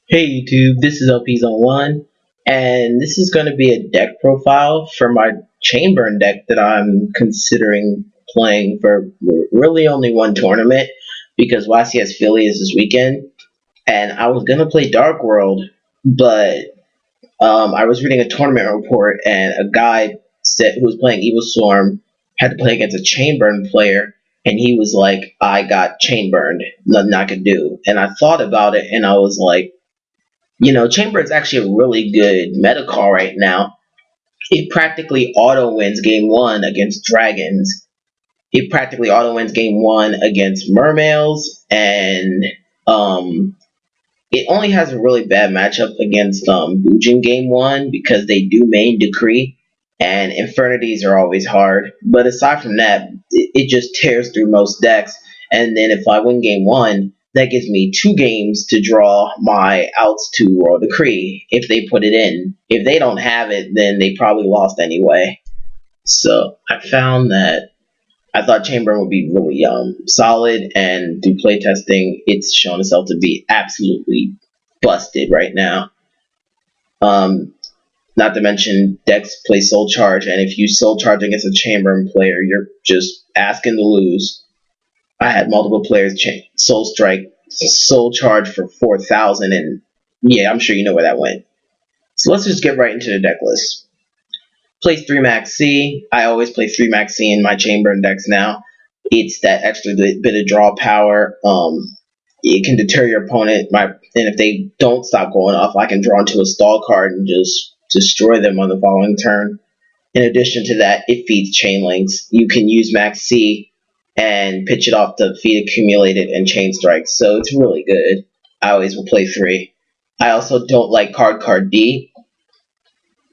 Hey YouTube, this is LP Zone 1, and this is going to be a deck profile for my Chainburn deck that I'm considering playing for really only one tournament because YCS Philly is this weekend, and I was going to play Dark World, but I was reading a tournament report and a guy said who was playing Evil Storm had to play against a Chainburn player, and he was like, I got Chainburned, nothing I could do. And I thought about it and I was like, Chamber is actually a really good meta call right now. It practically auto wins game one against dragons. It practically auto wins game one against mermaids, and um, it only has a really bad matchup against Bujin game one because they do main decree, and infernities are always hard. But aside from that, it just tears through most decks. And then if I win game one, that gives me 2 games to draw my outs to Royal Decree if they put it in. If they don't have it, then they probably lost anyway. So I found that I thought Chamber would be really solid, and through playtesting, it's shown itself to be absolutely busted right now. Um, Not to mention, Dex plays Soul Charge, and if you Soul Charge against a Chamber player, you're just asking to lose. I had multiple players Soul Strike, Soul Charge for 4,000, and yeah, I'm sure you know where that went. So let's just get right into the deck list. Plays 3 Max C. I always play 3 Max C in my Chamber decks now. It's that extra bit of draw power. It can deter your opponent. And if they don't stop going off, I can draw into a stall card and just destroy them on the following turn. In addition to that, it feeds chain links. You can use Max C and pitch it off to feed accumulated and chain strikes. So it's really good. I always will play 3. I also don't like card D.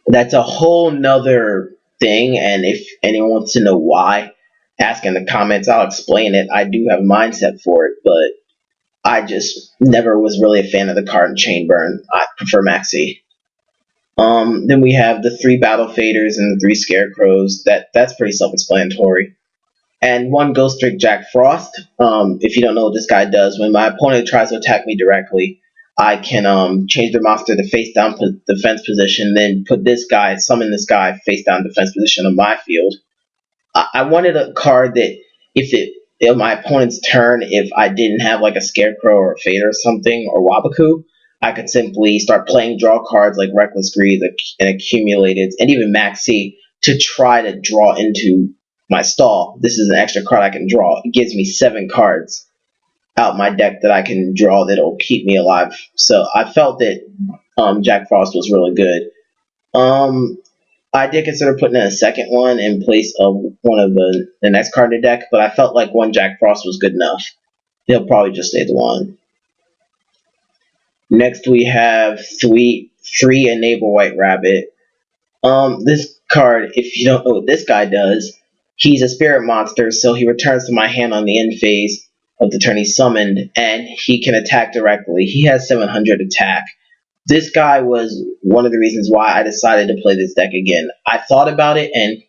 That's a whole nother thing, and if anyone wants to know why, ask in the comments. I'll explain it. I do have a mindset for it, but I just never was really a fan of the card and chain burn. I prefer Maxi. Then we have the 3 battle faders and the 3 scarecrows. That's pretty self-explanatory. And 1 Ghost Trick Jack Frost. If you don't know what this guy does, when my opponent tries to attack me directly, I can change their monster to face down defense position, then put this guy, summon this guy face down defense position on my field. I wanted a card that if my opponent's turn, if I didn't have like a Scarecrow or a Fader or something, or Wabaku, I could simply start playing draw cards like Reckless Greed and Accumulated, and even Maxi to try to draw into my stall. This is an extra card I can draw. It gives me 7 cards out my deck that I can draw that'll keep me alive. So I felt that Jack Frost was really good. Um, I did consider putting in a second one in place of one of the next card in the deck, but I felt like 1 Jack Frost was good enough. He'll probably just stay the 1. Next we have 3 Enable White Rabbit. This card, if you don't know what this guy does, he's a spirit monster, so he returns to my hand on the end phase of the turn he's summoned, and he can attack directly. He has 700 attack. This guy was one of the reasons why I decided to play this deck again. I thought about it, and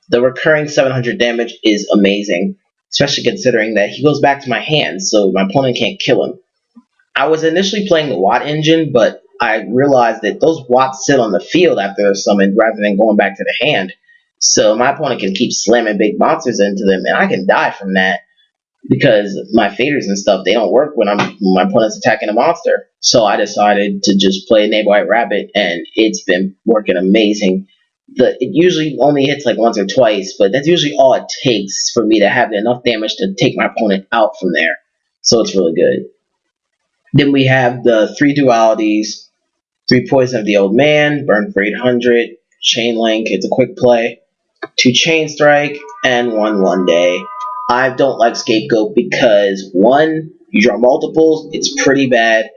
the recurring 700 damage is amazing, especially considering that he goes back to my hand, so my opponent can't kill him. I was initially playing the Watt engine, but I realized that those Watts sit on the field after they're summoned rather than going back to the hand. So my opponent can keep slamming big monsters into them, and I can die from that because my faders and stuff, they don't work when my opponent's attacking a monster. So I decided to just play Enable White Rabbit, and it's been working amazing. It usually only hits like once or twice, but that's usually all it takes for me to have enough damage to take my opponent out from there. So it's really good. Then we have the 3 dualities, 3 Poison of the Old Man, Burn for 800, Chain Link, it's a quick play, 2 Chain Strike, and 1 Day. I don't like Scapegoat because 1, you draw multiples, it's pretty bad,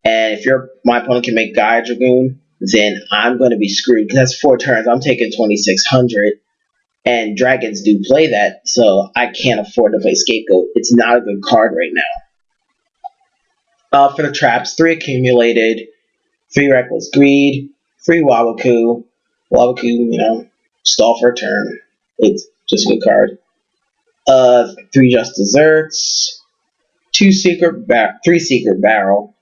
and if my opponent can make Gaia Dragoon, then I'm going to be screwed because that's 4 turns. I'm taking 2,600, and dragons do play that, so I can't afford to play Scapegoat. It's not a good card right now. For the traps, 3 accumulated, 3 reckless greed, 3 Wabaku. Wabaku, stall for a turn. It's just a good card. 3 just desserts, 3 secret barrel,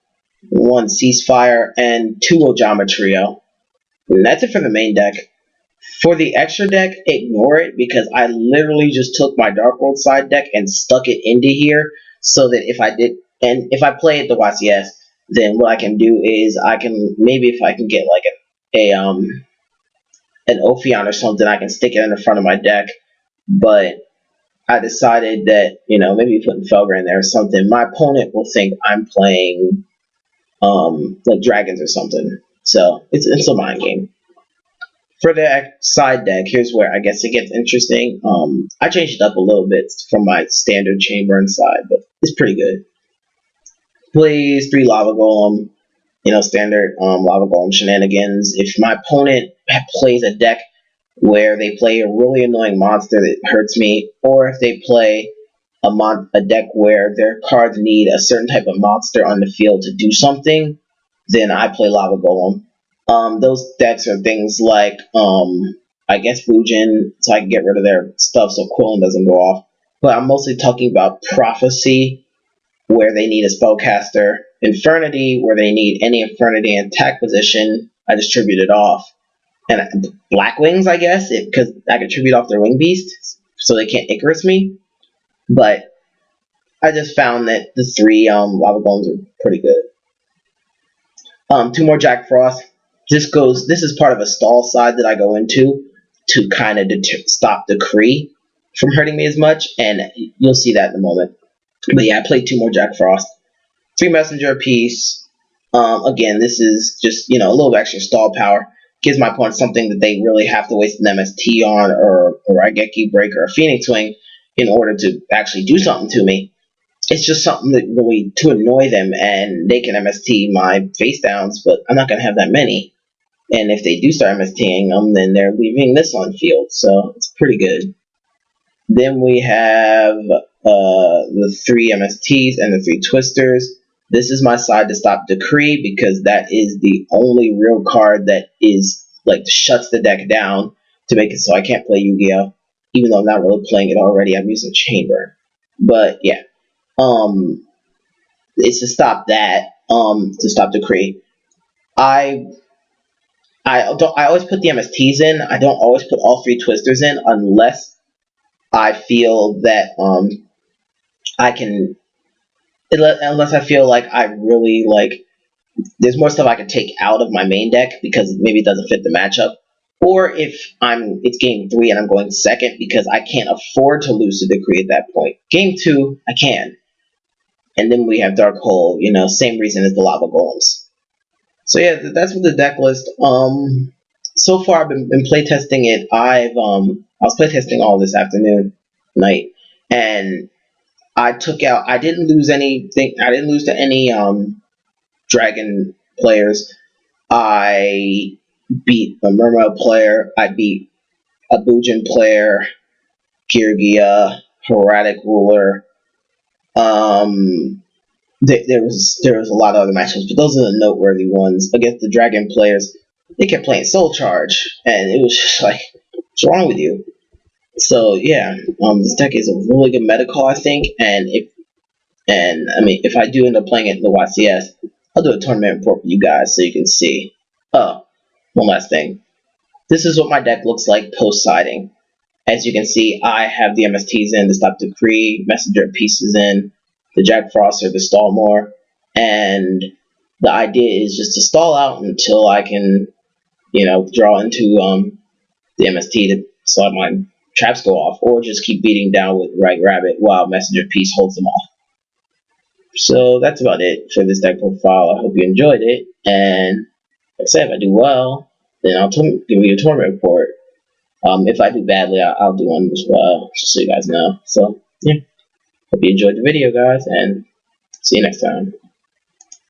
1 Ceasefire, and 2 Ojama Trio. And that's it for the main deck. For the extra deck, ignore it because I literally just took my Dark World side deck and stuck it into here so that if I play at the YCS, then what I can do is I can, maybe if I can get like an Ophion or something, I can stick it in the front of my deck. But I decided that, maybe putting Felger in there or something, my opponent will think I'm playing like dragons or something. So it's a mind game. For the side deck, here's where I guess it gets interesting. I changed it up a little bit from my standard Chamberlain side, but it's pretty good. Plays 3 Lava Golem, standard Lava Golem shenanigans. If my opponent plays a deck where they play a really annoying monster that hurts me, or if they play a deck where their cards need a certain type of monster on the field to do something, then I play Lava Golem. Those decks are things like, I guess Fujin, so I can get rid of their stuff so Quillen doesn't go off. But I'm mostly talking about Prophecy, where they need a spellcaster, Infernity, where they need any Infernity in attack position, I distribute it off. And Black Wings, I guess, because I can tribute off their Wing Beast, so they can't Icarus me. But I just found that the 3 Lava Golems are pretty good. 2 more Jack Frost. This is part of a stall side that I go into to kind of stop the Kree from hurting me as much, and you'll see that in a moment. But yeah, I played 2 more Jack Frost. 3 Messenger apiece. Again, this is just, a little extra stall power. Gives my opponent something that they really have to waste an MST on, or a Raigeki Breaker or Phoenix Wing in order to actually do something to me. It's just something that really to annoy them, and they can MST my face downs, but I'm not going to have that many. And if they do start MSTing them, then they're leaving this on field, so it's pretty good. Then we have the 3 MSTs and the 3 Twisters. This is my side to stop Decree because that is the only real card that is like shuts the deck down to make it so I can't play Yu-Gi-Oh! Even though I'm not really playing it already, I'm using Chamber. But yeah, it's to stop that, to stop Decree. I always put the MSTs in. I don't always put all 3 Twisters in unless I feel that I can, unless I feel like I really there's more stuff I can take out of my main deck because maybe it doesn't fit the matchup, or if it's game 3 and I'm going second because I can't afford to lose to Decree at that point. Game 2, I can. And then we have Dark Hole, same reason as the Lava Golems. So yeah, that's with the deck list. So far I've been playtesting it. I was playtesting all this night, and I didn't lose anything. I didn't lose to any dragon players. I beat a Murmel player. I beat a Bujin player, Girgia, Herodic Ruler. There was a lot of other matchups, but those are the noteworthy ones. Against the dragon players, they kept playing Soul Charge, and it was just like, what's wrong with you? So yeah, this deck is a really good meta call, I think, and if I do end up playing it in the YCS, I'll do a tournament report for you guys so you can see. Oh, one last thing. This is what my deck looks like post-siding. As you can see, I have the MSTs in to stop Decree, Messenger pieces in, the Jack Frost or the stall more, and the idea is just to stall out until I can, draw into the MST to let my traps go off, or just keep beating down with Right Rabbit while Messenger Piece holds them off. So that's about it for this deck profile. I hope you enjoyed it, and like I said, if I do well, then I'll give you a tournament report. If I do badly, I'll do one as well, just so you guys know. So yeah, hope you enjoyed the video, guys, and see you next time.